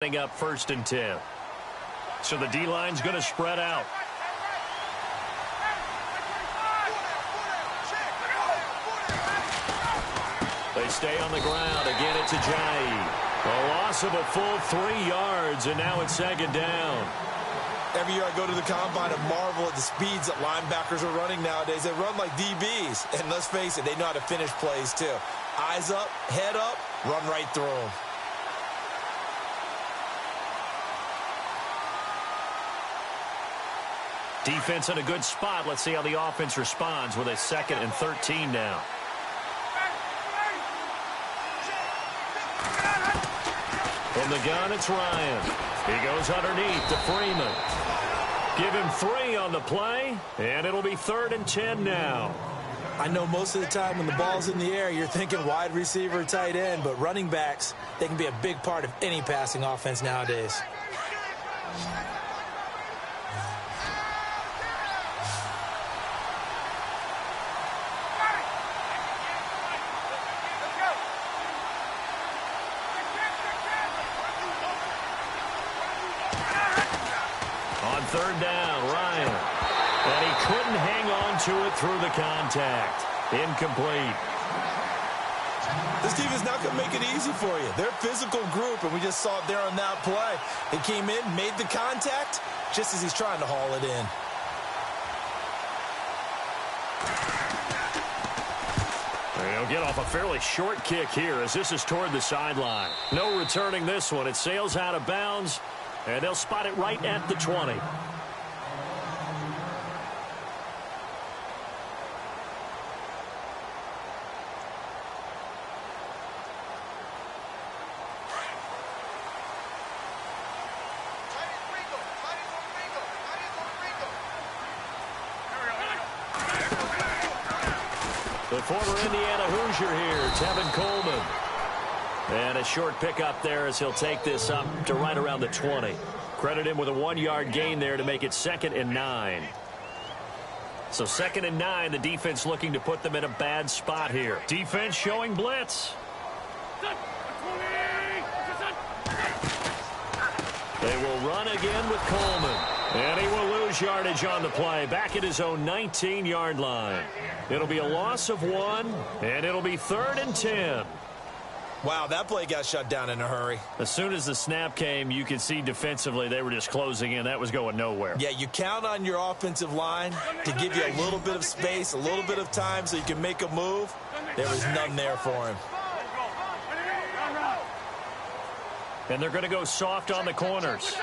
setting up 1st and 10. So the D-line's going to spread out. They stay on the ground. Again, it's Ajayi. A loss of a full 3 yards, and now it's 2nd down. Every year I go to the combine and marvel at the speeds that linebackers are running nowadays. They run like DBs. And let's face it, they know how to finish plays too. Eyes up, head up, run right through them. Defense in a good spot. Let's see how the offense responds with a 2nd and 13 now. From the gun, it's Ryan. He goes underneath to Freeman. Give him 3 on the play, and it'll be 3rd and 10 now. I know most of the time when the ball's in the air, you're thinking wide receiver, tight end, but running backs, they can be a big part of any passing offense nowadays. On 3rd down, Ryan. And he couldn't hang on to it through the contact. Incomplete. This team is not going to make it easy for you. They're a physical group, and we just saw it there on that play. They came in, made the contact, just as he's trying to haul it in. He'll get off a fairly short kick here as this is toward the sideline. No returning this one. It sails out of bounds, and they'll spot it right at the 20. The former Indiana Hoosier here, Tevin Coleman. And a short pickup there as he'll take this up to right around the 20. Credit him with a 1-yard gain there to make it 2nd and 9. So 2nd and 9, the defense looking to put them in a bad spot here. Defense showing blitz. They will run again with Coleman. And he will lose yardage on the play, back at his own 19-yard line. It'll be a loss of 1, and it'll be 3rd and 10. Wow, that play got shut down in a hurry. As soon as the snap came, you could see defensively they were just closing in. That was going nowhere. Yeah, you count on your offensive line to give you a little bit of space, a little bit of time so you can make a move. There was none there for him. And they're going to go soft on the corners.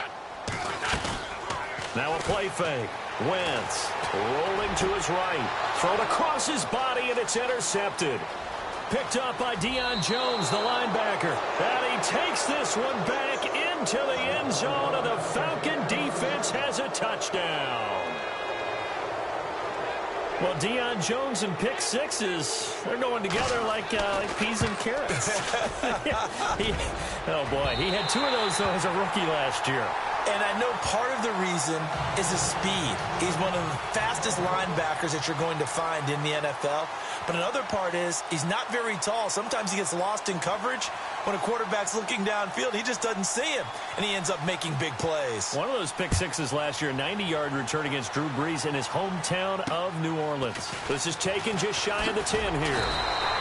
Now a play fake. Wentz rolling to his right. Thrown across his body, and it's intercepted. Picked up by Deion Jones, the linebacker. And he takes this one back into the end zone, and the Falcon defense has a touchdown. Well, Deion Jones and pick sixes, they're going together like peas and carrots. Oh, boy, he had 2 of those, though, as a rookie last year. And I know part of the reason is his speed. He's one of the fastest linebackers that you're going to find in the NFL. But another part is he's not very tall. Sometimes he gets lost in coverage. When a quarterback's looking downfield, he just doesn't see him, and he ends up making big plays. One of those pick sixes last year, 90-yard return against Drew Brees in his hometown of New Orleans. This is taken just shy of the 10 here.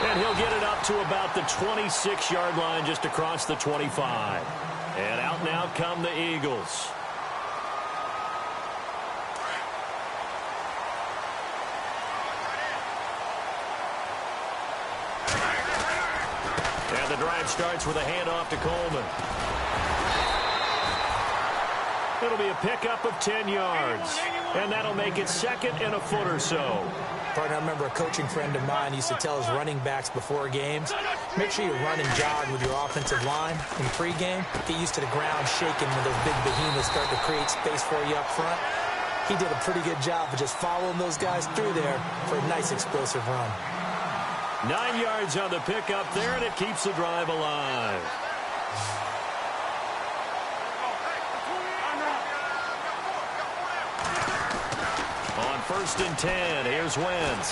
And he'll get it up to about the 26-yard line just across the 25. And out now come the Eagles. And the drive starts with a handoff to Coleman. It'll be a pickup of 10 yards. And that'll make it 2nd and a foot or so. Partner, I remember a coaching friend of mine used to tell his running backs before games, make sure you run and jog with your offensive line in pregame. Get used to the ground shaking when those big behemoths start to create space for you up front. He did a pretty good job of just following those guys through there for a nice explosive run. 9 yards on the pickup there, and it keeps the drive alive. On 1st and 10, here's Wentz.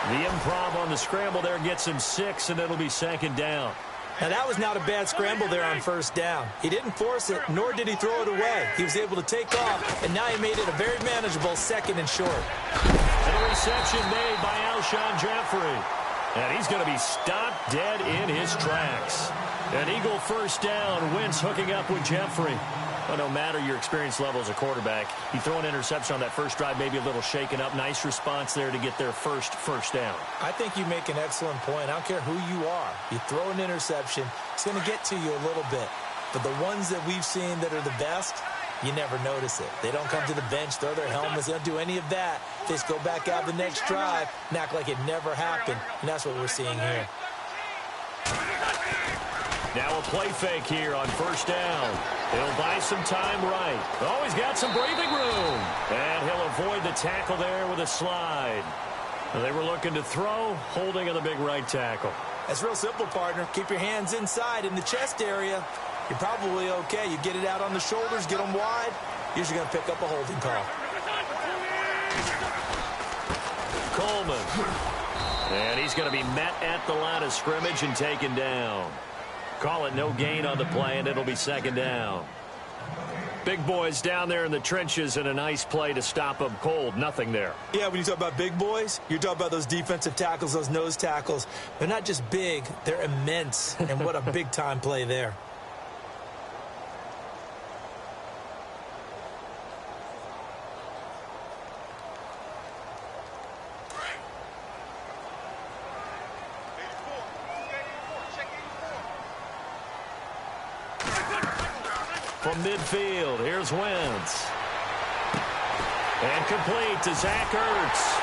The improv on the scramble there gets him 6, and it'll be 2nd down. Now, that was not a bad scramble there on first down. He didn't force it, nor did he throw it away. He was able to take off, and now he made it a very manageable 2nd and short. And a reception made by Alshon Jeffrey. And he's going to be stopped dead in his tracks. An Eagle first down. Wentz hooking up with Jeffrey. Well, no matter your experience level as a quarterback, you throw an interception on that first drive, maybe a little shaken up. Nice response there to get their first down. I think you make an excellent point. I don't care who you are. You throw an interception, it's going to get to you a little bit. But the ones that we've seen that are the best, you never notice it. They don't come to the bench, throw their helmets. They don't do any of that. They just go back out the next drive and act like it never happened. And that's what we're seeing here. Now a play fake here on first down. He'll buy some time right. Oh, he's got some breathing room. And he'll avoid the tackle there with a slide. They were looking to throw, holding on the big right tackle. That's real simple, partner. Keep your hands inside in the chest area. You're probably okay. You get it out on the shoulders, get them wide. Usually going to pick up a holding call. Coleman. And he's going to be met at the line of scrimmage and taken down. Call it no gain on the play, and it'll be 2nd down. Big boys down there in the trenches, and a nice play to stop them cold. Nothing there. Yeah, when you talk about big boys, you're talking about those defensive tackles, those nose tackles. They're not just big, they're immense. And what a big-time play there. From midfield, here's Wentz. And complete to Zach Ertz.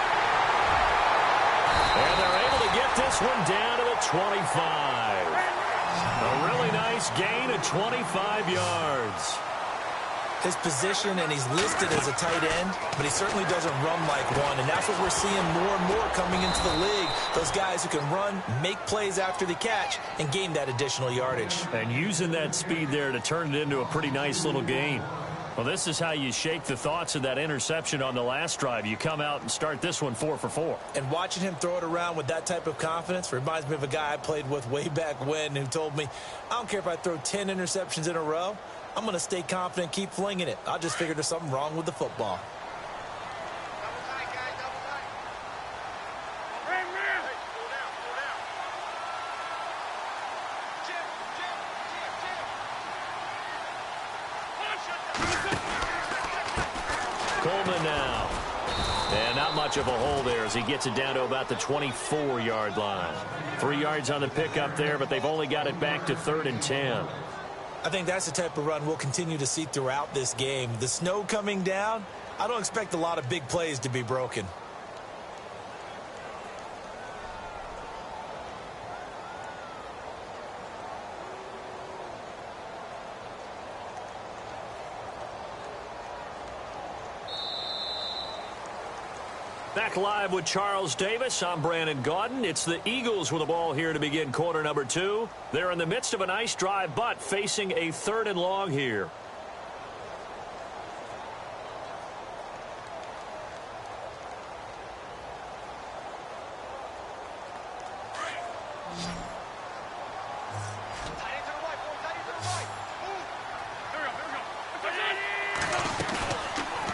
And they're able to get this one down to the 25. A really nice gain of 25 yards. His position, and he's listed as a tight end, but he certainly doesn't run like one, and that's what we're seeing more and more coming into the league. Those guys who can run, make plays after the catch, and gain that additional yardage. And using that speed there to turn it into a pretty nice little gain. Well, this is how you shake the thoughts of that interception on the last drive. You come out and start this one 4 for 4. And watching him throw it around with that type of confidence reminds me of a guy I played with way back when who told me, I don't care if I throw 10 interceptions in a row. I'm going to stay confident, keep flinging it. I just figured there's something wrong with the football. Coleman now. And not much of a hole there as he gets it down to about the 24-yard line. 3 yards on the pickup there, but they've only got it back to 3rd and 10. I think that's the type of run we'll continue to see throughout this game. The snow coming down, I don't expect a lot of big plays to be broken. Back live with Charles Davis. I'm Brandon Gaudin. It's the Eagles with the ball here to begin quarter number 2. They're in the midst of a nice drive, but facing a 3rd and long here.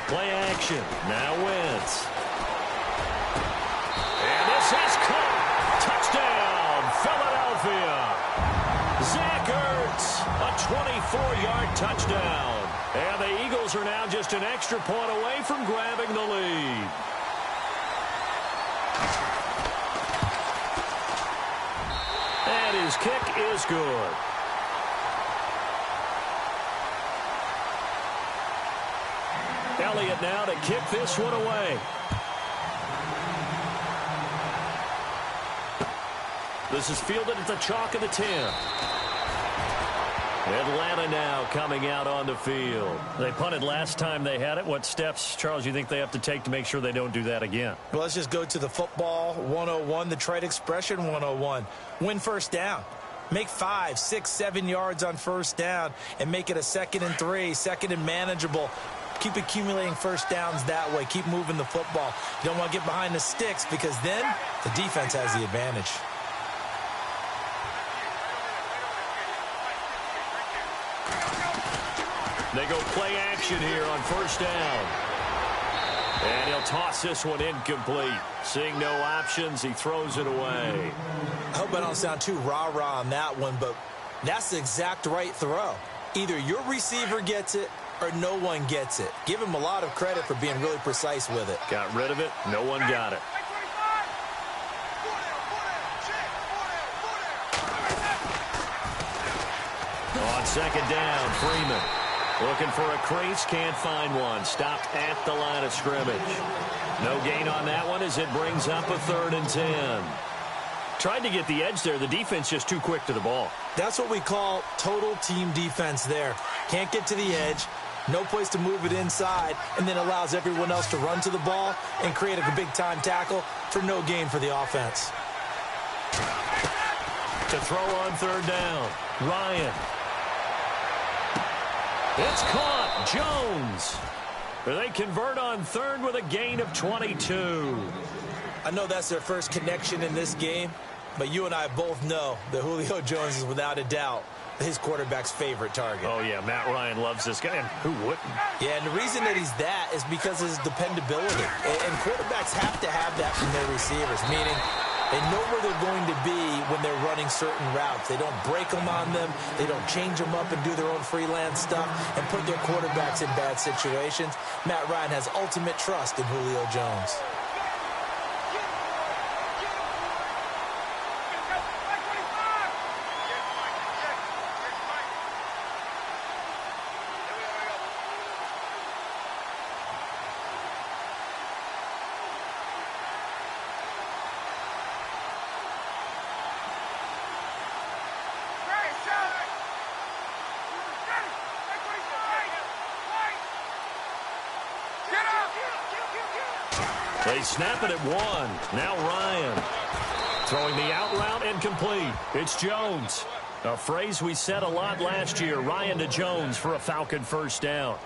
Play action. Now Wentz. And this is caught. Touchdown, Philadelphia. Zach Ertz, a 24-yard touchdown. And the Eagles are now just an extra point away from grabbing the lead. And his kick is good. Elliott now to kick this one away. This is fielded at the chalk of the 10. Atlanta now coming out on the field. They punted last time they had it. What steps, Charles, you think they have to take to make sure they don't do that again? Well, let's just go to the football 101, the trite expression 101. Win first down. Make 5, 6, 7 yards on first down and make it a 2nd and 3, 2nd and manageable. Keep accumulating first downs that way. Keep moving the football. You don't want to get behind the sticks because then the defense has the advantage. They go play action here on first down. And he'll toss this one incomplete. Seeing no options, he throws it away. I hope I don't sound too rah-rah on that one, but that's the exact right throw. Either your receiver gets it or no one gets it. Give him a lot of credit for being really precise with it. Got rid of it. No one got it. On second down, Freeman. Looking for a crease, can't find one. Stopped at the line of scrimmage. No gain on that one as it brings up a 3rd and 10. Tried to get the edge there. The defense just too quick to the ball. That's what we call total team defense there. Can't get to the edge, no place to move it inside, and then allows everyone else to run to the ball and create a big-time tackle for no gain for the offense. To throw on 3rd down, Ryan. It's caught. Jones. They convert on 3rd with a gain of 22. I know that's their first connection in this game, but you and I both know that Julio Jones is without a doubt his quarterback's favorite target. Oh, yeah, Matt Ryan loves this guy, and who wouldn't? Yeah, and the reason that he's that is because of his dependability. And quarterbacks have to have that from their receivers, meaning they know where they're going to be when they're running certain routes. They don't break them on them. They don't change them up and do their own freelance stuff and put their quarterbacks in bad situations. Matt Ryan has ultimate trust in Julio Jones. They snap it at 1. Now Ryan. Throwing the out route incomplete. It's Jones. A phrase we said a lot last year. Ryan to Jones for a Falcon first down.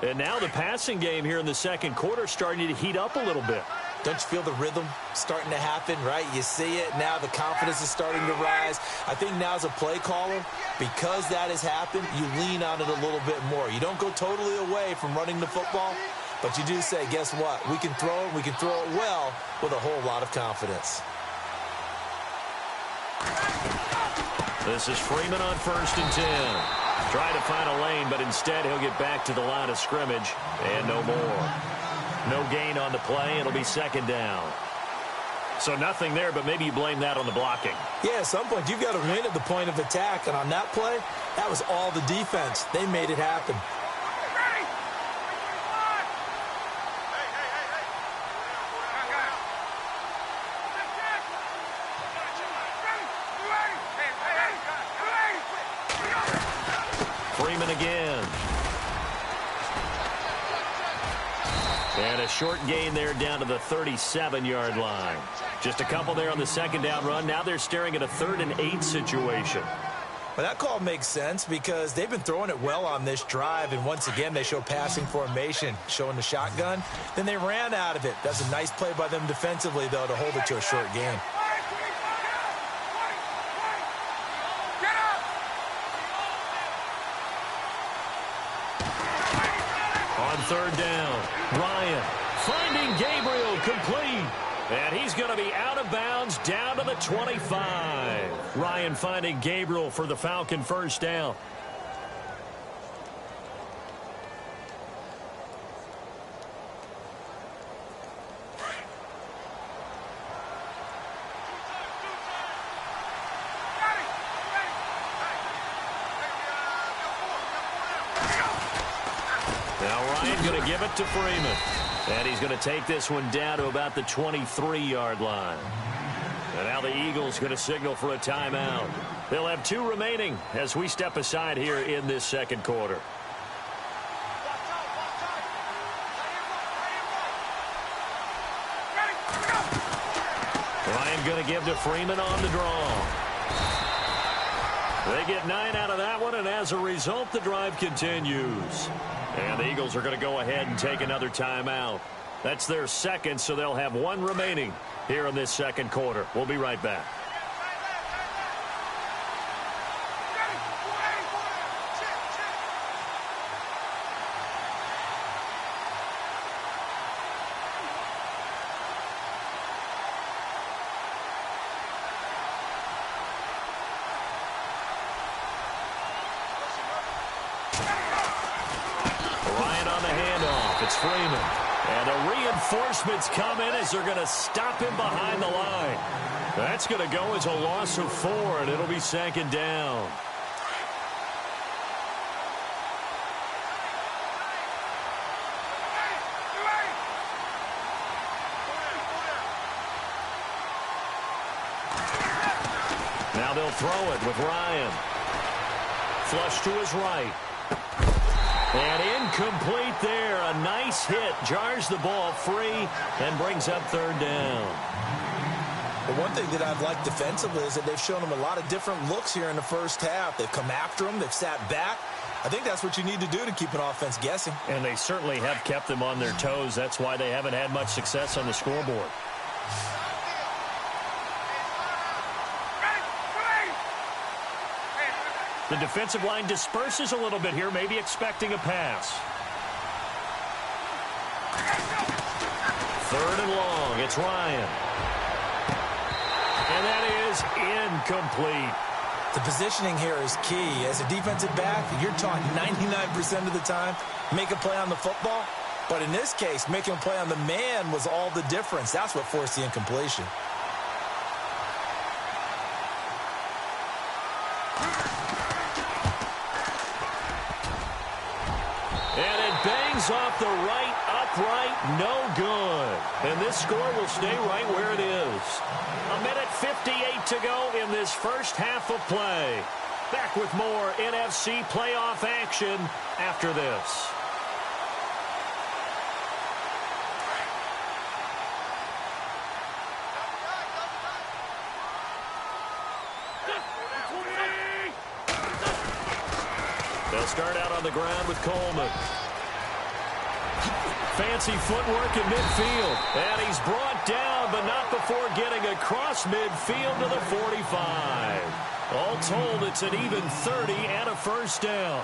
And now the passing game here in the second quarter starting to heat up a little bit. Don't you feel the rhythm starting to happen, right? You see it now. The confidence is starting to rise. I think now as a play caller, because that has happened, you lean on it a little bit more. You don't go totally away from running the football, but you do say, guess what? We can throw it. We can throw it well with a whole lot of confidence. This is Freeman on 1st and 10. Trying to find a lane, but instead he'll get back to the line of scrimmage and no more. No gain on the play. It'll be 2nd down. So nothing there, but maybe you blame that on the blocking. Yeah, at some point you've got to win at the point of attack, and on that play, that was all the defense. They made it happen. Freeman again. And a short gain there down to the 37-yard line. Just a couple there on the 2nd down run. Now they're staring at a 3rd and 8 situation. Well, that call makes sense because they've been throwing it well on this drive, and once again they show passing formation, showing the shotgun. Then they ran out of it. That's a nice play by them defensively, though, to hold it to a short gain. On 3rd down, Ryan finding Gabriel complete. And he's going to be out of bounds down to the 25. Ryan finding Gabriel for the Falcon first down. Now Ryan going to give it to Freeman. And he's going to take this one down to about the 23-yard line. And now the Eagles going to signal for a timeout. They'll have 2 remaining as we step aside here in this second quarter. Ryan going to give to Freeman on the draw. They get 9 out of that one, and as a result, the drive continues. And the Eagles are going to go ahead and take another timeout. That's their second, so they'll have 1 remaining here in this second quarter. We'll be right back. It's Freeman. And the reinforcements come in as they're going to stop him behind the line. That's going to go as a loss of 4, and it'll be second down. Now they'll throw it with Ryan. Flush to his right. And incomplete there. A nice hit. Jars the ball free and brings up third down. The one thing that I've liked defensively is that they've shown him a lot of different looks here in the first half. They've come after him. They've sat back. I think that's what you need to do to keep an offense guessing. And they certainly have kept them on their toes. That's why they haven't had much success on the scoreboard. The defensive line disperses a little bit here, maybe expecting a pass. Third and long. It's Ryan. And that is incomplete. The positioning here is key. As a defensive back, you're taught 99% of the time, make a play on the football. But in this case, making a play on the man was all the difference. That's what forced the incompletion. Off the right, upright, no good. And this score will stay right where it is. 1:58 to go in this first half of play. Back with more NFC playoff action after this. They'll start out on the ground with Coleman. Fancy footwork in midfield. And he's brought down, but not before getting across midfield to the 45. All told, it's an even 30 and a first down.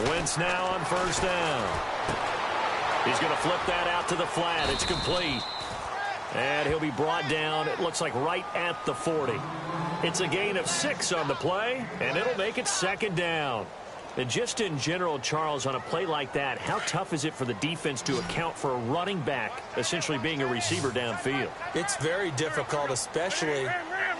Wentz now on first down. He's going to flip that out to the flat. It's complete. And he'll be brought down, it looks like, right at the 40. It's a gain of 6 on the play, and it'll make it second down. And just in general, Charles, on a play like that, how tough is it for the defense to account for a running back essentially being a receiver downfield? It's very difficult, especially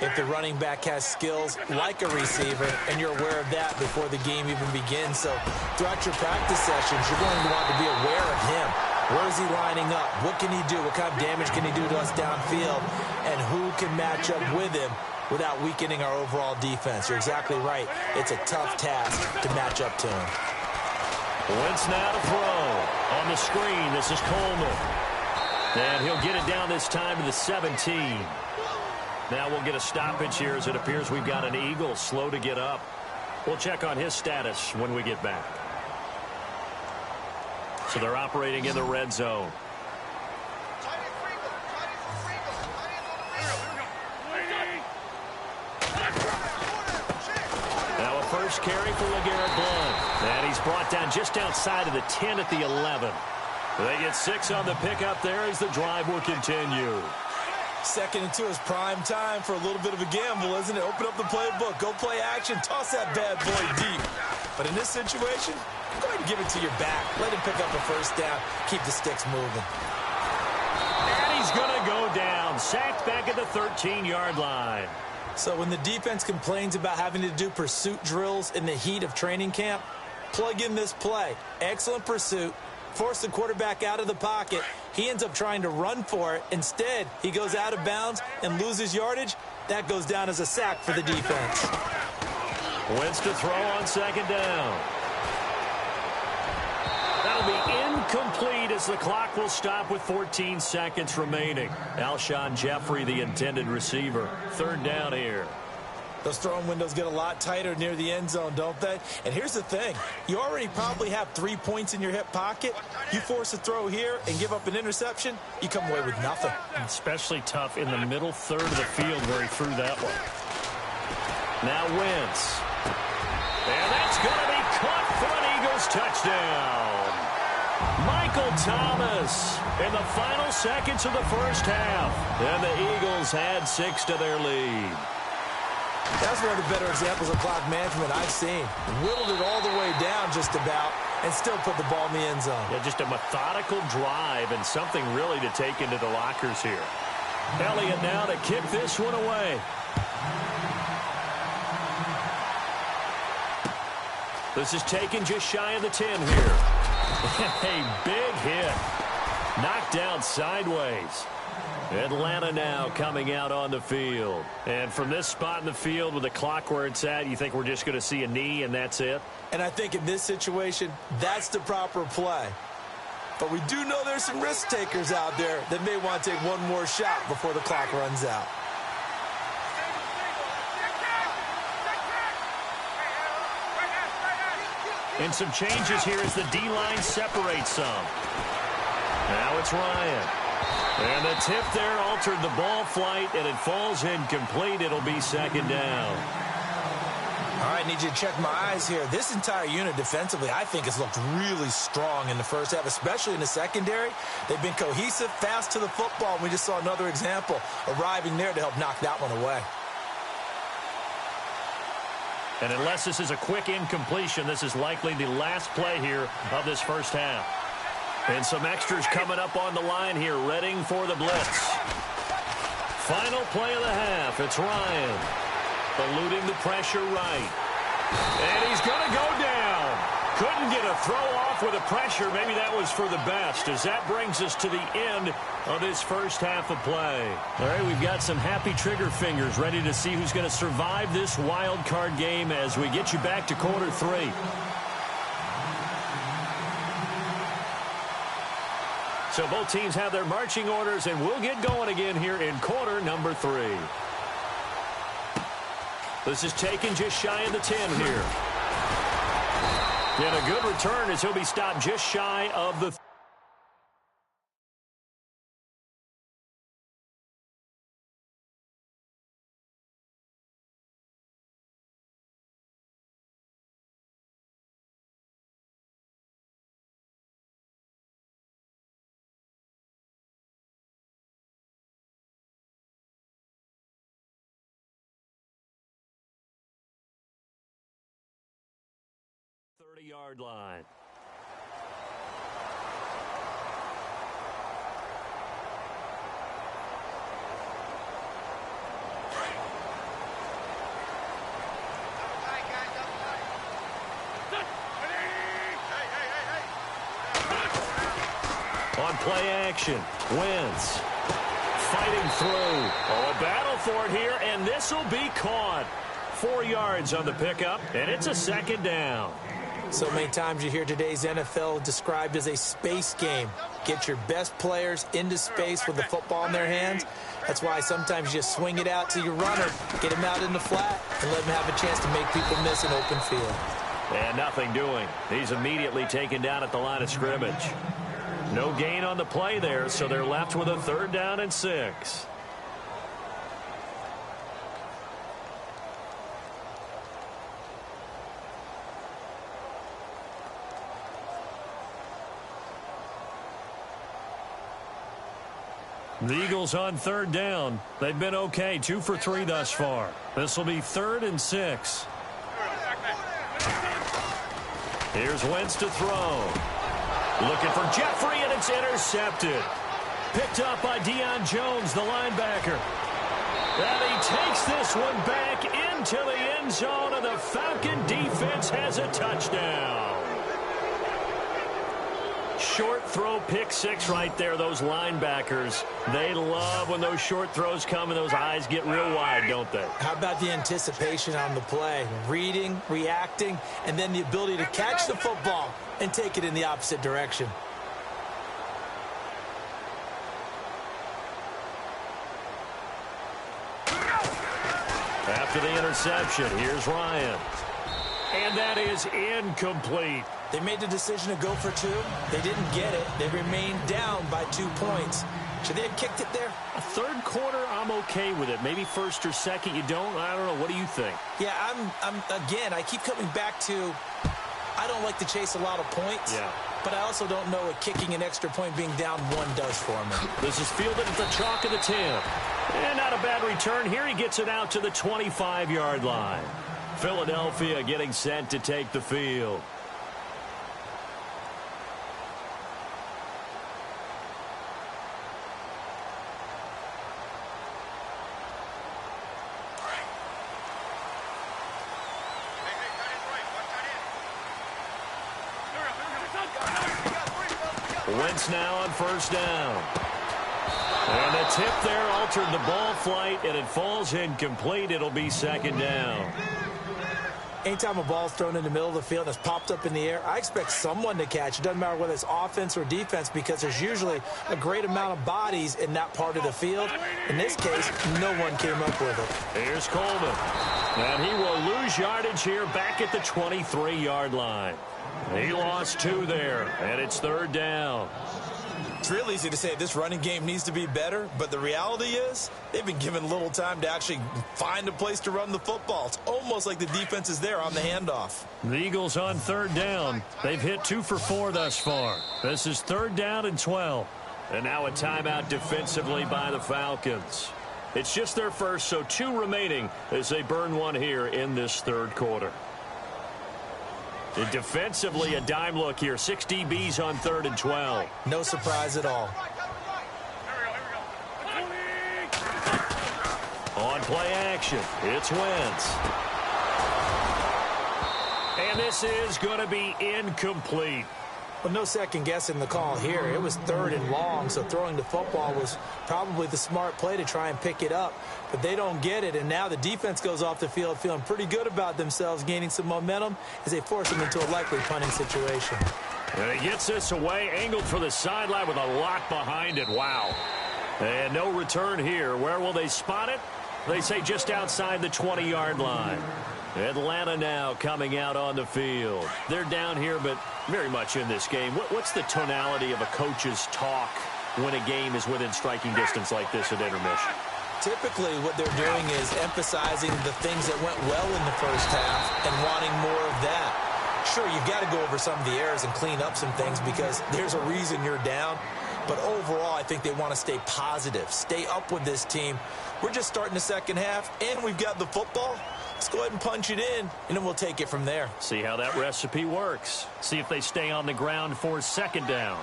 if the running back has skills like a receiver, and you're aware of that before the game even begins. So throughout your practice sessions, you're going to want to be aware of him. Where is he lining up? What can he do? What kind of damage can he do to us downfield? And who can match up with him without weakening our overall defense? You're exactly right. It's a tough task to match up to him. Wentz now to throw. On the screen, this is Coleman. And he'll get it down this time to the 17. Now we'll get a stoppage here as it appears we've got an Eagle slow to get up. We'll check on his status when we get back. So they're operating in the red zone. Now a first carry for LeGarrette Blount. And he's brought down just outside of the 10 at the 11. They get 6 on the pickup there as the drive will continue. Second and 2 is prime time for a little bit of a gamble, isn't it? Open up the playbook, go play action, toss that bad boy deep. But in this situation, go ahead and give it to your back. Let him pick up a first down. Keep the sticks moving. And he's going to go down. Sacked back at the 13-yard line. So when the defense complains about having to do pursuit drills in the heat of training camp, plug in this play. Excellent pursuit. Force the quarterback out of the pocket. He ends up trying to run for it. Instead, he goes out of bounds and loses yardage. That goes down as a sack for the defense. Wentz to throw on second down. That'll be incomplete as the clock will stop with 14 seconds remaining. Alshon Jeffrey, the intended receiver. Third down here. Those throwing windows get a lot tighter near the end zone, don't they? And here's the thing. You already probably have 3 points in your hip pocket. You force a throw here and give up an interception, you come away with nothing. Especially tough in the middle third of the field where he threw that one. Now Wentz. And that's going to be caught for an Eagles touchdown. Michael Thomas in the final seconds of the first half. And the Eagles add 6 to their lead. That's one of the better examples of clock management I've seen. Whittled it all the way down just about and still put the ball in the end zone. Yeah, just a methodical drive and something really to take into the lockers here. Elliott now to kick this one away. This is taken just shy of the 10 here. A big hit. Knocked down sideways. Atlanta now coming out on the field. And from this spot in the field with the clock where it's at, you think we're just going to see a knee and that's it? And I think in this situation, that's the proper play. But we do know there's some risk takers out there that may want to take one more shot before the clock runs out. And some changes here as the D-line separates some. Now it's Ryan. And the tip there altered the ball flight, and it falls incomplete. It'll be second down. All right, need you to check my eyes here. This entire unit defensively, I think, has looked really strong in the first half, especially in the secondary. They've been cohesive, fast to the football. We just saw another example arriving there to help knock that one away. And unless this is a quick incompletion, this is likely the last play here of this first half. And some extras coming up on the line here, readying for the blitz. Final play of the half. It's Ryan. Eluding the pressure right. And he's going to go down. Couldn't get a throw off with the pressure. Maybe that was for the best, as that brings us to the end of this first half of play. All right, we've got some happy trigger fingers ready to see who's going to survive this wild card game as we get you back to quarter 3. So both teams have their marching orders, and we'll get going again here in quarter number 3. This is taken just shy of the 10 here. And a good return as he'll be stopped just shy of the 30-yard line. On play action, Wentz fighting through. Oh, a battle for it here, and this will be caught. 4 yards on the pickup, and it's a second down. So many times you hear today's NFL described as a space game. Get your best players into space with the football in their hands. That's why sometimes you just swing it out to your runner, get him out in the flat, and let him have a chance to make people miss an open field. And nothing doing. He's immediately taken down at the line of scrimmage. No gain on the play there, so they're left with a 3rd down and 6. The Eagles on 3rd down. They've been okay, 2 for 3 thus far. This will be 3rd and 6. Here's Wentz to throw. Looking for Jeffrey, and it's intercepted. Picked up by Deion Jones, the linebacker. And he takes this one back into the end zone, and the Falcon defense has a touchdown. Short throw, pick 6 right there. Those linebackers, they love when those short throws come and those eyes get real wide, don't they? How about the anticipation on the play? Reading, reacting, and then the ability to catch the football and take it in the opposite direction. After the interception, here's Ryan. And that is incomplete. They made the decision to go for 2. They didn't get it. They remained down by 2 points. Should they have kicked it there? A 3rd quarter, I'm okay with it. Maybe 1st or 2nd, you don't. I don't know. What do you think? Yeah, again, I keep coming back to I don't like to chase a lot of points. Yeah. but I also don't know what kicking an extra point being down 1 does for me. This is fielded at the chalk of the 10. And not a bad return here. He gets it out to the 25-yard line. Philadelphia getting set to take the field. Wentz now on first down. And the tip there altered the ball flight, and it falls incomplete. It'll be second down. Anytime a ball's thrown in the middle of the field and it's popped up in the air, I expect someone to catch. It doesn't matter whether it's offense or defense, because there's usually a great amount of bodies in that part of the field. In this case, no one came up with it. Here's Coleman. And he will lose yardage here back at the 23-yard line. He lost 2 there, and it's third down. It's real easy to say this running game needs to be better, but the reality is they've been given little time to actually find a place to run the football. It's almost like the defense is there on the handoff. The Eagles on third down. They've hit 2 for 4 thus far. This is third down and 12. And now a timeout defensively by the Falcons. It's just their first, so 2 remaining as they burn 1 here in this third quarter. And defensively, a dime look here. 6 DBs on third and 12. No surprise at all. On play action, it's Wentz. And this is going to be incomplete. Well, no second guessing the call here. It was third and long, so throwing the football was probably the smart play to try and pick it up. But they don't get it, and now the defense goes off the field feeling pretty good about themselves, gaining some momentum as they force them into a likely punting situation. And he gets this away, angled for the sideline with a lot behind it. Wow. And no return here. Where will they spot it? They say just outside the 20-yard line. Atlanta now coming out on the field. They're down here, but very much in this game. What's the tonality of a coach's talk when a game is within striking distance like this at intermission? Typically, what they're doing is emphasizing the things that went well in the first half and wanting more of that. Sure, you've got to go over some of the errors and clean up some things because there's a reason you're down. But overall, I think they want to stay positive, stay up with this team. We're just starting the second half, and we've got the football. Let's go ahead and punch it in, and then we'll take it from there. See how that recipe works. See if they stay on the ground for second down.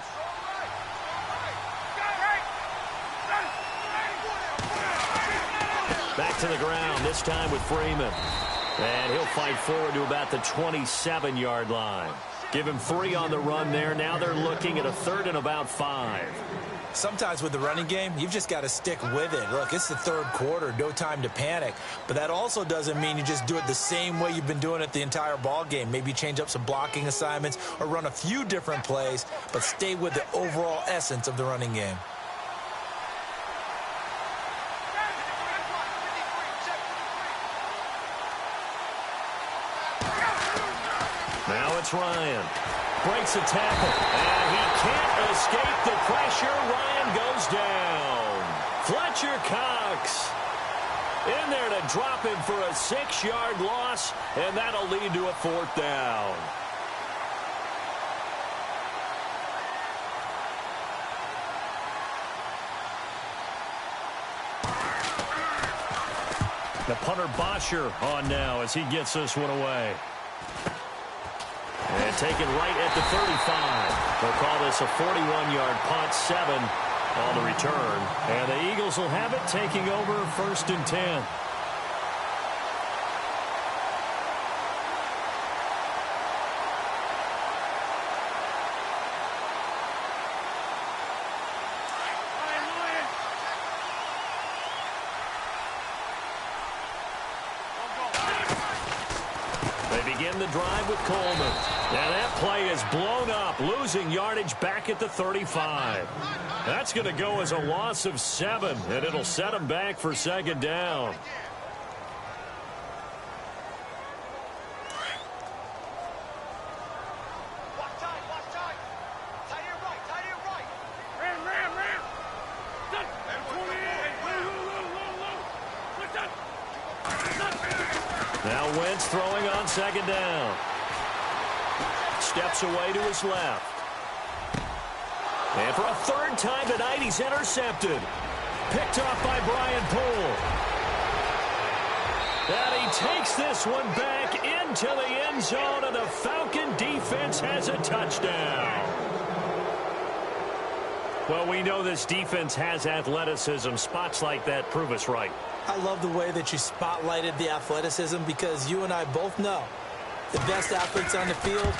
Back to the ground, this time with Freeman. And he'll fight forward to about the 27-yard line. Give him 3 on the run there. Now they're looking at a third and about 5. Sometimes with the running game, you've just got to stick with it. Look, it's the third quarter, no time to panic. But that also doesn't mean you just do it the same way you've been doing it the entire ball game. Maybe change up some blocking assignments or run a few different plays, but stay with the overall essence of the running game. Now it's Ryan. Breaks a tackle, and he can't escape the pressure. Ryan goes down. Fletcher Cox in there to drop him for a 6-yard loss, and that'll lead to a 4th down. The punter Bosher on now as he gets this one away. And taken right at the 35. They'll call this a 41-yard punt, 7 on the return. And the Eagles will have it, taking over 1st and 10. They begin the drive with Coleman. And that play is blown up, losing yardage back at the 35. That's going to go as a loss of 7, and it'll set them back for second down. Now Wentz throwing on second down. Steps away to his left. And for a third time tonight, he's intercepted. Picked off by Brian Poole. And he takes this one back into the end zone, and the Falcon defense has a touchdown. Well, we know this defense has athleticism. Spots like that prove us right. I love the way that you spotlighted the athleticism because you and I both know the best athletes on the field,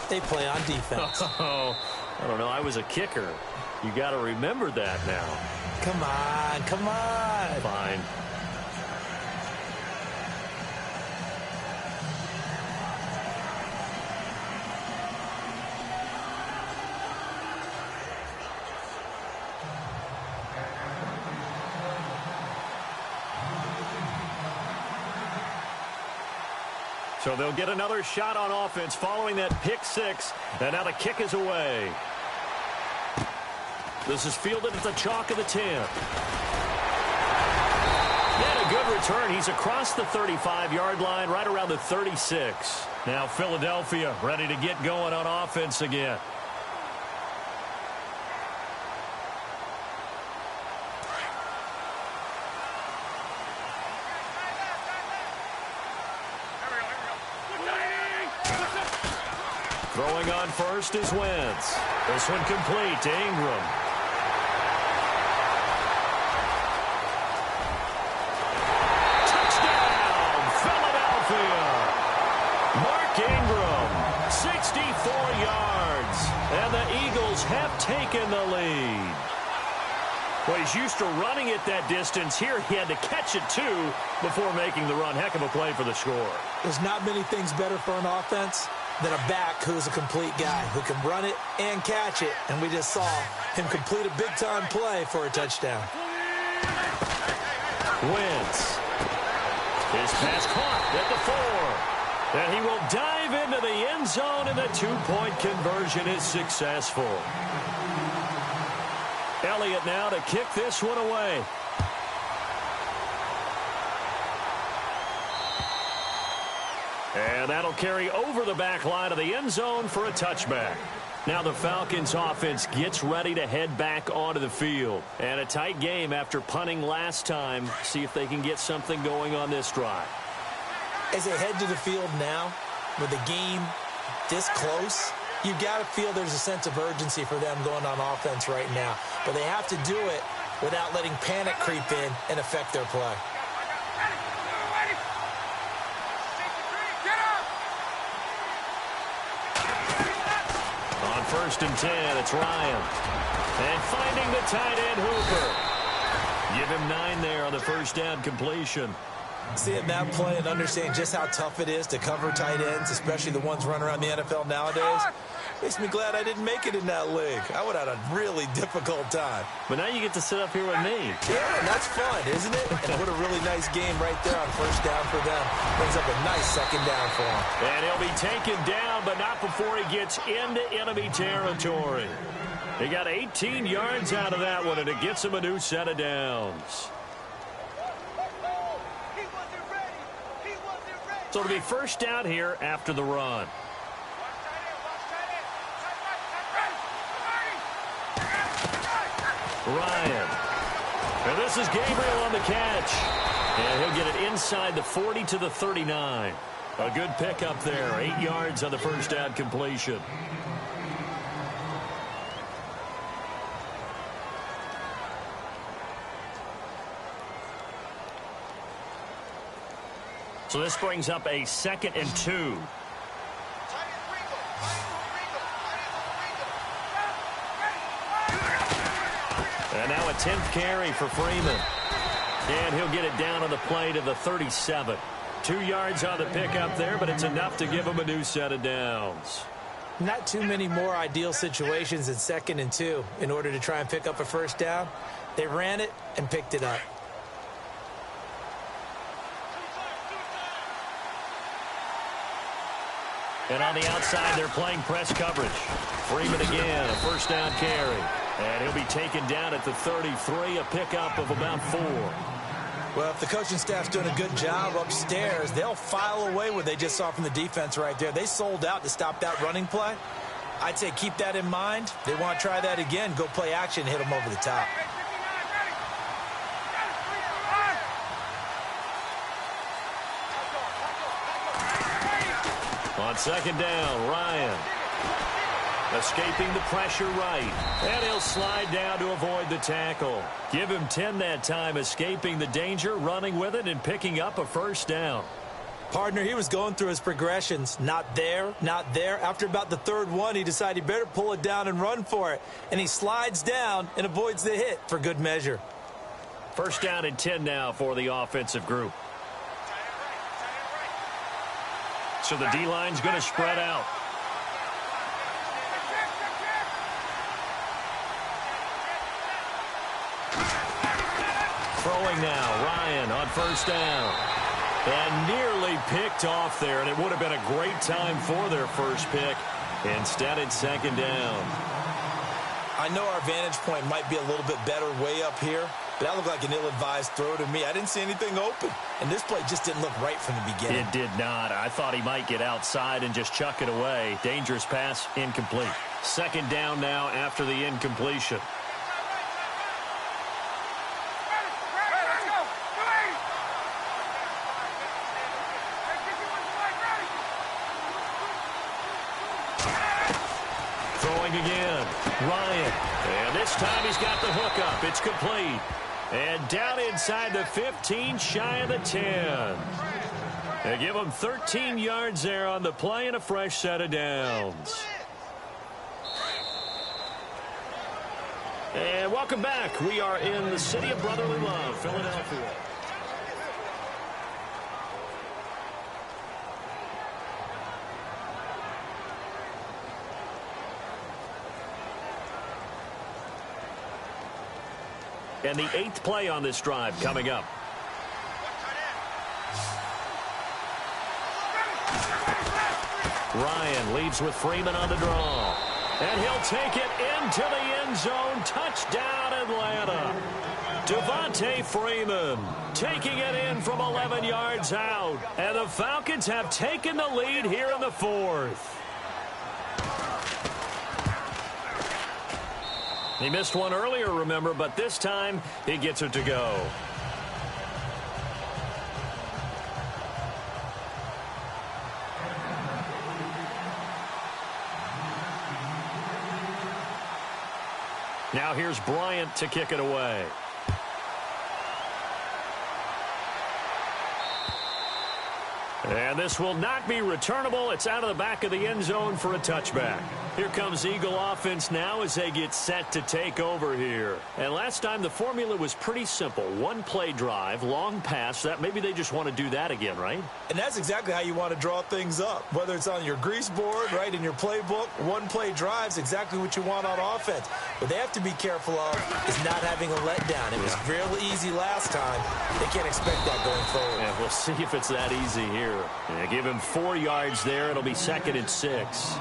they play on defense. Oh, I don't know. I was a kicker. You got to remember that now. Come on, come on. Fine. So they'll get another shot on offense following that pick six. And now the kick is away. This is fielded at the chalk of the 10. Yeah, a good return. He's across the 35-yard line, right around the 36. Now Philadelphia ready to get going on offense again. Throwing on first is Wentz. This one complete to Ingram. Touchdown, Philadelphia. Mark Ingram, 64 yards. And the Eagles have taken the lead. Well, he's used to running it that distance. Here he had to catch it, too, before making the run. Heck of a play for the score. There's not many things better for an offense than a back who's a complete guy who can run it and catch it. And we just saw him complete a big-time play for a touchdown. Wentz. His pass caught at the 4. And he will dive into the end zone, and the two-point conversion is successful. Elliott now to kick this one away. And that'll carry over the back line of the end zone for a touchback. Now the Falcons offense gets ready to head back onto the field. And a tight game after punting last time. See if they can get something going on this drive. As they head to the field now, with the game this close, you've got to feel there's a sense of urgency for them going on offense right now. But they have to do it without letting panic creep in and affect their play. On 1st and 10, it's Ryan. And finding the tight end, Hooper. Give him 9 there on the first down completion. Seeing that play and understanding just how tough it is to cover tight ends, especially the ones running around the NFL nowadays, makes me glad I didn't make it in that league. I would have had a really difficult time. But now you get to sit up here with me. Yeah, and that's fun, isn't it? And what a really nice game right there on first down for them. Brings up a nice second down for him. And he'll be taken down, but not before he gets into enemy territory. He got 18 yards out of that one, and it gets him a new set of downs. So it'll be first down here after the run. Ryan. And this is Gabriel on the catch. And he'll get it inside the 40 to the 39. A good pickup there. 8 yards on the first down completion. So this brings up a 2nd and 2. And now a 10th carry for Freeman. And he'll get it down on the play to the 37. 2 yards on the pickup there, but it's enough to give him a new set of downs. Not too many more ideal situations in 2nd and 2 in order to try and pick up a first down. They ran it and picked it up. And on the outside, they're playing press coverage. Freeman again, a first down carry. And he'll be taken down at the 33, a pickup of about 4. Well, if the coaching staff's doing a good job upstairs, they'll file away what they just saw from the defense right there. They sold out to stop that running play. I'd say keep that in mind. They want to try that again. Go play action, hit them over the top. On second down, Ryan. Escaping the pressure right. And he'll slide down to avoid the tackle. Give him 10 that time, escaping the danger, running with it, and picking up a first down. Partner, he was going through his progressions. Not there, not there. After about the third one, he decided he better pull it down and run for it. And he slides down and avoids the hit for good measure. First down and 10 now for the offensive group. So the D-line's going to spread out. Throwing now, Ryan on first down. And nearly picked off there, and it would have been a great time for their first pick. Instead, it's second down. I know our vantage point might be a little bit better way up here, but that looked like an ill-advised throw to me. I didn't see anything open, and this play just didn't look right from the beginning. It did not. I thought he might get outside and just chuck it away. Dangerous pass, incomplete. Second down now after the incompletion. Again, Ryan, and this time he's got the hook up. It's complete, and down inside the 15, shy of the 10. They give him 13 yards there on the play and a fresh set of downs. And welcome back. We are in the city of brotherly love, Philadelphia. And the 8th play on this drive coming up. Ryan leads with Freeman on the draw. And he'll take it into the end zone. Touchdown, Atlanta. Devontae Freeman taking it in from 11 yards out. And the Falcons have taken the lead here in the 4th. He missed one earlier, remember, but this time he gets it to go. Now here's Bryant to kick it away. And this will not be returnable. It's out of the back of the end zone for a touchback. Here comes Eagle offense now as they get set to take over here. And last time the formula was pretty simple. One play drive, long pass. That maybe they just want to do that again, right? And that's exactly how you want to draw things up. Whether it's on your grease board, right, in your playbook, one play drive's exactly what you want on offense. What they have to be careful of is not having a letdown. It was real easy last time. They can't expect that going forward. Yeah, we'll see if it's that easy here. Yeah, give him 4 yards there. It'll be 2nd and 6.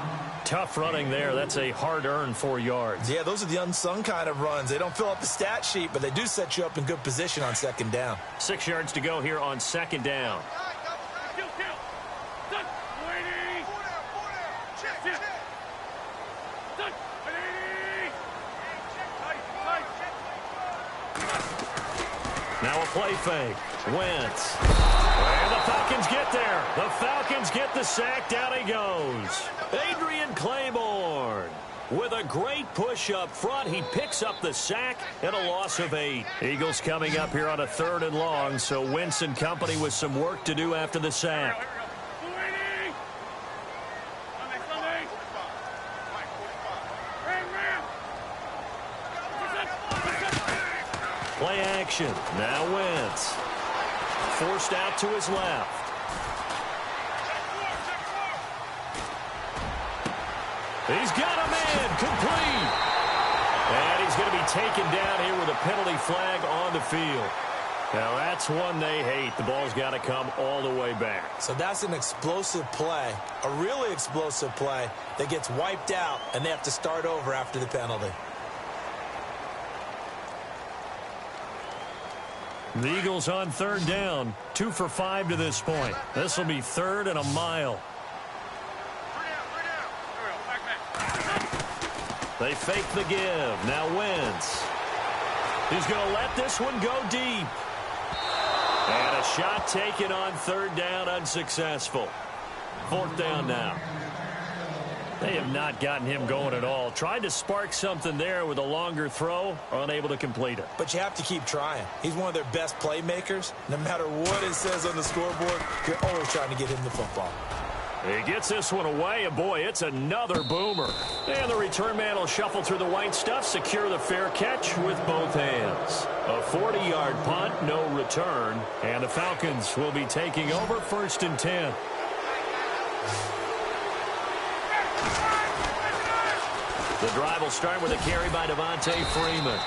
Tough running there. That's a hard-earned 4 yards. Yeah, those are the unsung kind of runs. They don't fill up the stat sheet, but they do set you up in good position on second down. 6 yards to go here on second down. Now a play fake. Wentz. And the Falcons get there. The Falcons get the sack. Down he goes. Adrian Claiborne with a great push up front. He picks up the sack and a loss of 8. Eagles coming up here on a 3rd and long, so Wentz and company with some work to do after the sack. Play action. Now Wentz. Forced out to his left. He's got a man. Complete. And he's going to be taken down here with a penalty flag on the field. Now that's one they hate. The ball's got to come all the way back. So that's an explosive play, a really explosive play that gets wiped out, and they have to start over after the penalty. The Eagles on 3rd down, 2 for 5 to this point. This will be 3rd and a mile. They fake the give. Now Wentz. He's going to let this one go deep. And a shot taken on third down, unsuccessful. Fourth down now. They have not gotten him going at all. Tried to spark something there with a longer throw, unable to complete it. But you have to keep trying. He's one of their best playmakers. No matter what it says on the scoreboard, you're always trying to get him the football. He gets this one away, and boy, it's another boomer. And the return man will shuffle through the white stuff, secure the fair catch with both hands. A 40-yard punt, no return, and the Falcons will be taking over 1st and 10. The drive will start with a carry by Devontae Freeman.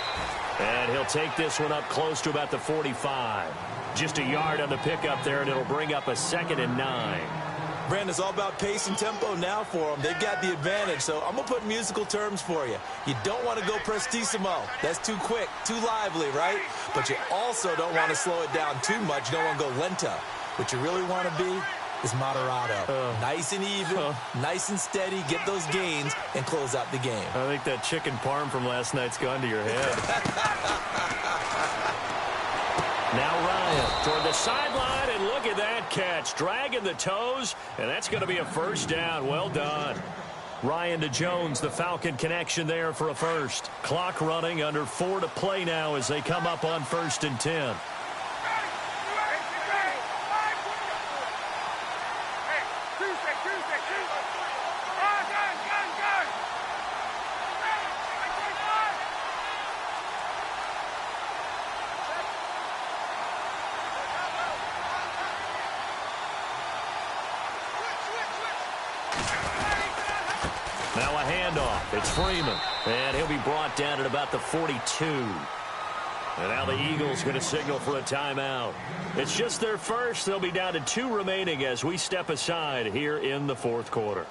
And he'll take this one up close to about the 45. Just a yard on the pickup there, and it'll bring up a 2nd and 9. Brandon, it's all about pace and tempo now for them. They've got the advantage, so I'm going to put musical terms for you. You don't want to go prestissimo. That's too quick, too lively, right? But you also don't want to slow it down too much. You don't want to go lento. What you really want to be is moderato. Nice and even, nice and steady, get those gains, and close out the game. I think that chicken parm from last night's gone to your head. Now Ryan toward the sideline, and look at that catch. Dragging the toes, and that's going to be a first down. Well done. Ryan to Jones, the Falcon connection there for a first. Clock running, under 4 to play now as they come up on 1st and 10. Now a handoff. It's Freeman. And he'll be brought down at about the 42. And now the Eagles going to signal for a timeout. It's just their first. They'll be down to 2 remaining as we step aside here in the 4th quarter.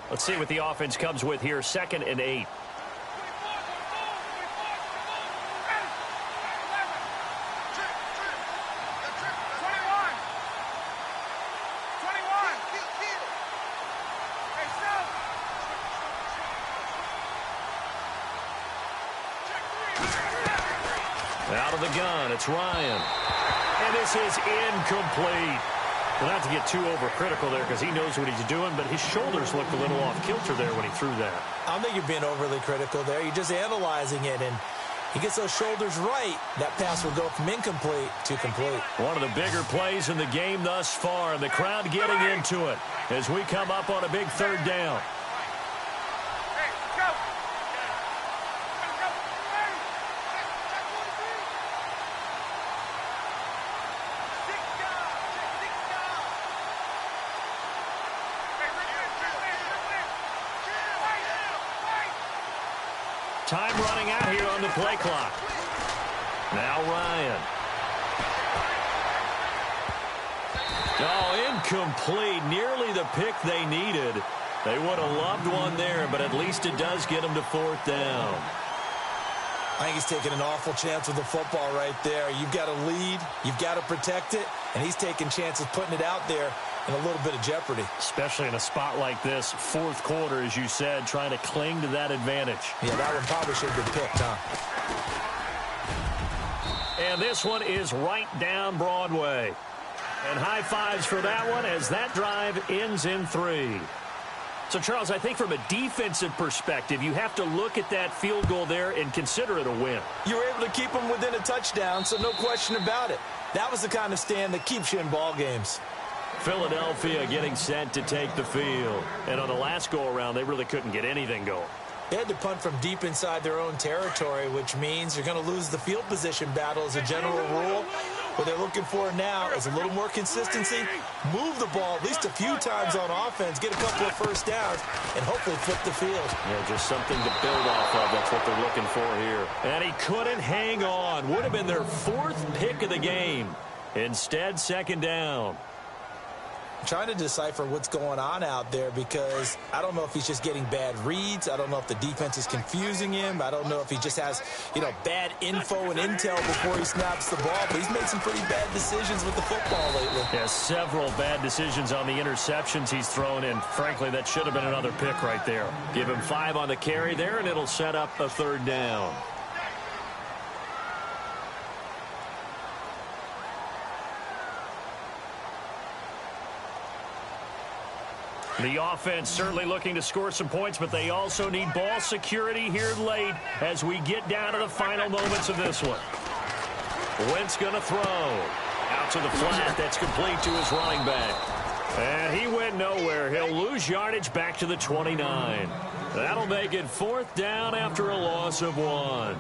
Let's see what the offense comes with here. 2nd and 8. Out of the gun, it's Ryan. And this is incomplete. Well, not to get too overcritical there because he knows what he's doing, but his shoulders looked a little off kilter there when he threw that. I don't think you're being overly critical there. You're just analyzing it, and he gets those shoulders right. That pass will go from incomplete to complete. One of the bigger plays in the game thus far, and the crowd getting into it as we come up on a big 3rd down. Time running out here on the play clock. Now Ryan. Oh, incomplete. Nearly the pick they needed. They would have loved one there, but at least it does get them to 4th down. I think he's taking an awful chance with the football right there. You've got to lead. You've got to protect it. And he's taking chances putting it out there in a little bit of jeopardy. Especially in a spot like this, 4th quarter, as you said, trying to cling to that advantage. Yeah, that one probably should have been picked, huh? And this one is right down Broadway. And high fives for that one as that drive ends in 3. So, Charles, I think from a defensive perspective, you have to look at that field goal there and consider it a win. You were able to keep them within a touchdown, so no question about it. That was the kind of stand that keeps you in ball games. Philadelphia getting set to take the field. And on the last go-around, they really couldn't get anything going. They had to punt from deep inside their own territory, which means you're going to lose the field position battle as a general rule. What they're looking for now is a little more consistency, move the ball at least a few times on offense, get a couple of first downs, and hopefully flip the field. Yeah, just something to build off of. That's what they're looking for here. And he couldn't hang on. Would have been their 4th pick of the game. Instead, 2nd down. trying to decipher what's going on out there because I don't know if he's just getting bad reads. I don't know if the defense is confusing him. I don't know if he just has, bad info and intel before he snaps the ball. But he's made some pretty bad decisions with the football lately. Yeah, several bad decisions on the interceptions he's thrown in. Frankly, that should have been another pick right there. Give him 5 on the carry there, and it'll set up a 3rd down. The offense certainly looking to score some points, but they also need ball security here late as we get down to the final moments of this one. Wentz going to throw. Out to the flat. That's complete to his running back. And he went nowhere. He'll lose yardage back to the 29. That'll make it 4th down after a loss of 1.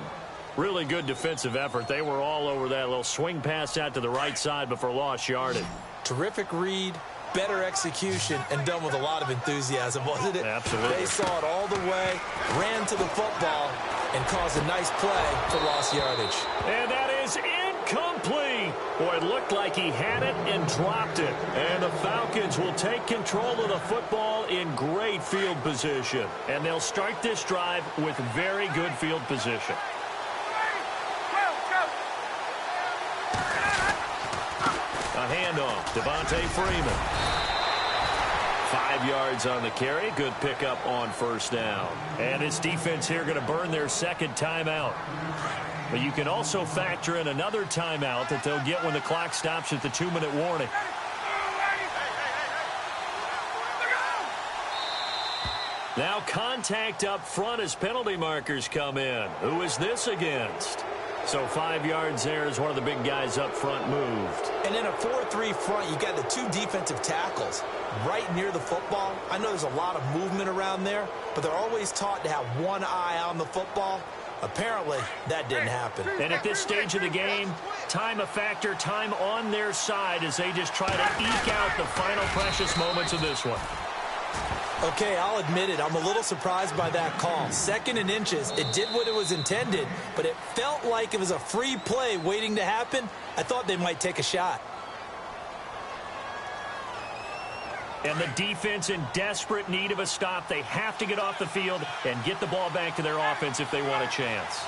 Really good defensive effort. They were all over that little swing pass out to the right side before lost yardage. Terrific read. Better execution, and done with a lot of enthusiasm, wasn't it? Absolutely. They saw it all the way, ran to the football, and caused a nice play for lost yardage. And that is incomplete. Boy, it looked like he had it and dropped it. And the Falcons will take control of the football in great field position. And they'll start this drive with very good field position. A handoff, Devontae Freeman. 5 yards on the carry. Good pickup on 1st down. And this defense here going to burn their 2nd timeout. But you can also factor in another timeout that they'll get when the clock stops at the 2-minute warning. Now contact up front as penalty markers come in. Who is this against? So 5 yards there as one of the big guys up front moved. And in a 4-3 front, you got the 2 defensive tackles right near the football. I know there's a lot of movement around there, but they're always taught to have one eye on the football. Apparently, that didn't happen. And at this stage of the game, time a factor, time on their side as they just try to eke out the final precious moments of this one. Okay, I'll admit it. I'm a little surprised by that call. 2nd and inches. It did what it was intended, but it felt like it was a free play waiting to happen. I thought they might take a shot. And the defense in desperate need of a stop. They have to get off the field and get the ball back to their offense if they want a chance.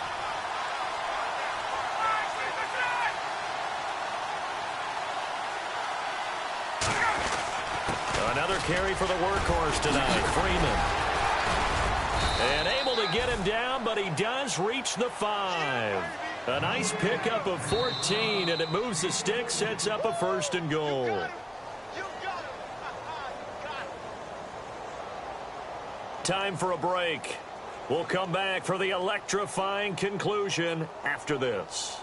Another carry for the workhorse tonight, Freeman. And able to get him down, but he does reach the 5. A nice pickup of 14, and it moves the stick, sets up a 1st and goal. Time for a break. We'll come back for the electrifying conclusion after this.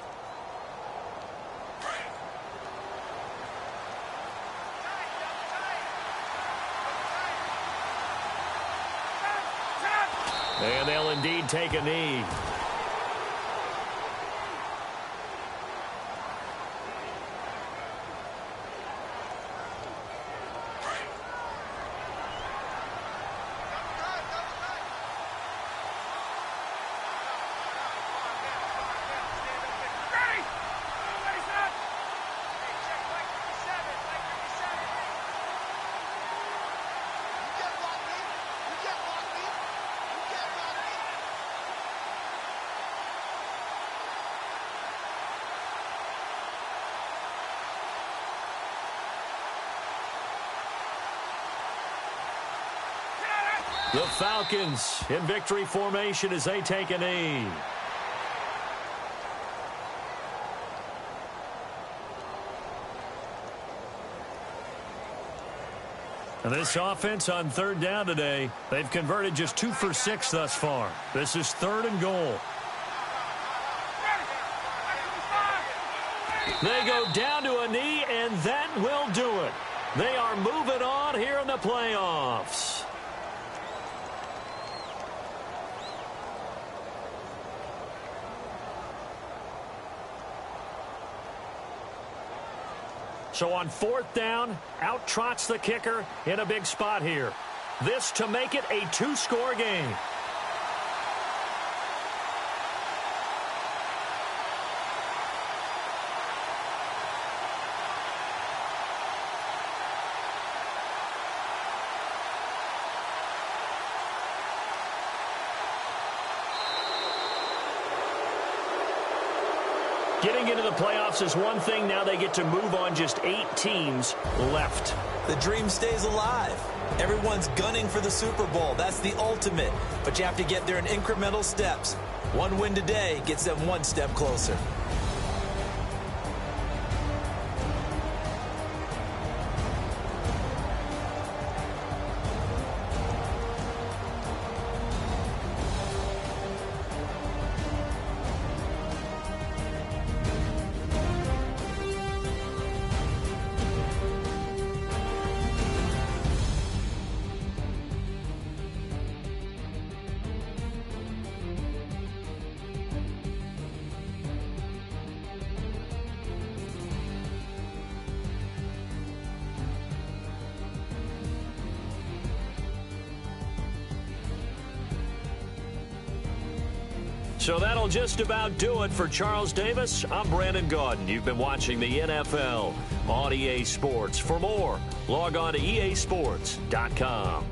And they'll indeed take a knee. The Falcons in victory formation as they take a knee. And this offense on 3rd down today, they've converted just 2 for 6 thus far. This is 3rd and goal. They go down to a knee, and that will do it. They are moving on here in the playoffs. So on 4th down, out trots the kicker in a big spot here. This to make it a 2-score game. Getting into the playoffs is one thing. Now they get to move on. Just 8 teams left. The dream stays alive. Everyone's gunning for the Super Bowl. That's the ultimate. But you have to get there in incremental steps. One win today gets them one step closer. So that'll just about do it for Charles Davis. I'm Brandon Gaudin. You've been watching the NFL on EA Sports. For more, log on to easports.com.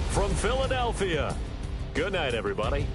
From Philadelphia, good night, everybody.